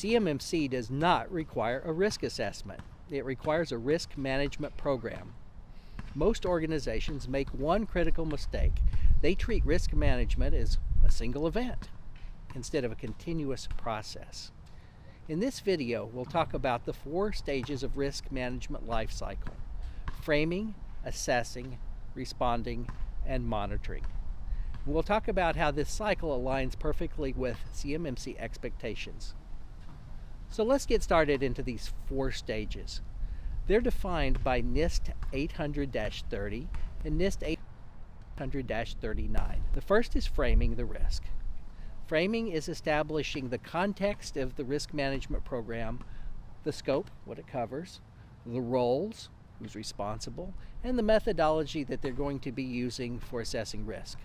CMMC does not require a risk assessment. It requires a risk management program. Most organizations make one critical mistake. They treat risk management as a single event instead of a continuous process. In this video, we'll talk about the 4 stages of risk management life cycle: framing, assessing, responding, and monitoring. We'll talk about how this cycle aligns perfectly with CMMC expectations. So let's get started into these 4 stages. They're defined by NIST 800-30 and NIST 800-39. The first is framing the risk. Framing is establishing the context of the risk management program, the scope, what it covers, the roles, who's responsible, and the methodology that they're going to be using for assessing risk.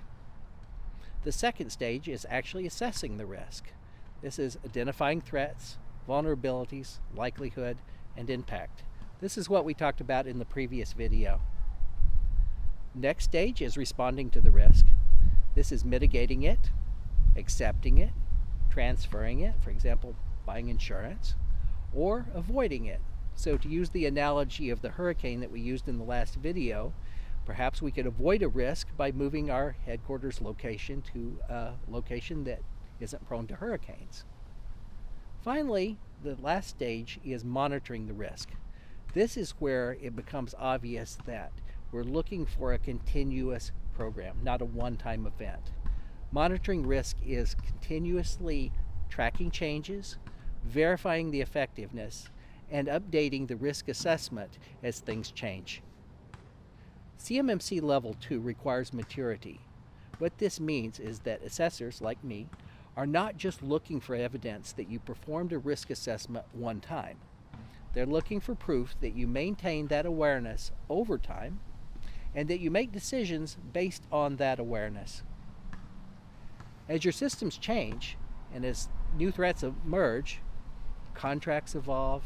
The second stage is actually assessing the risk. This is identifying threats, vulnerabilities, likelihood, and impact. This is what we talked about in the previous video. Next stage is responding to the risk. This is mitigating it, accepting it, transferring it, for example, buying insurance, or avoiding it. So to use the analogy of the hurricane that we used in the last video, perhaps we could avoid a risk by moving our headquarters location to a location that isn't prone to hurricanes. Finally, the last stage is monitoring the risk. This is where it becomes obvious that we're looking for a continuous program, not a one-time event. Monitoring risk is continuously tracking changes, verifying the effectiveness, and updating the risk assessment as things change. CMMC Level 2 requires maturity. What this means is that assessors, like me, are not just looking for evidence that you performed a risk assessment one time. They're looking for proof that you maintain that awareness over time and that you make decisions based on that awareness. As your systems change and as new threats emerge, contracts evolve,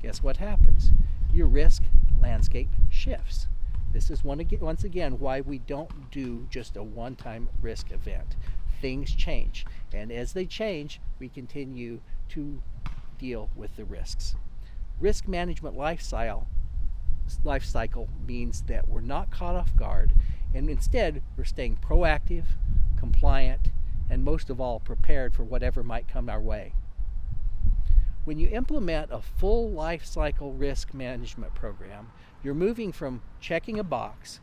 guess what happens? Your risk landscape shifts. This is once again why we don't do just a one-time risk event. Things change, and as they change, we continue to deal with the risks. Risk management life cycle means that we're not caught off guard, and instead we're staying proactive, compliant, and most of all prepared for whatever might come our way. When you implement a full life cycle risk management program, you're moving from checking a box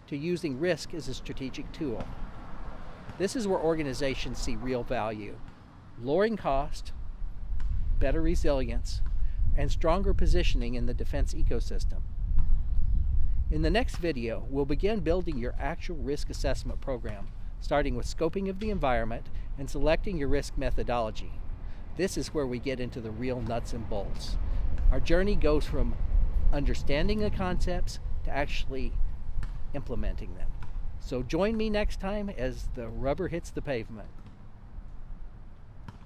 to using risk as a strategic tool. This is where organizations see real value: lowering cost, better resilience, and stronger positioning in the defense ecosystem. In the next video, we'll begin building your actual risk assessment program, starting with scoping of the environment and selecting your risk methodology. This is where we get into the real nuts and bolts. Our journey goes from understanding the concepts to actually implementing them. So join me next time as the rubber hits the pavement.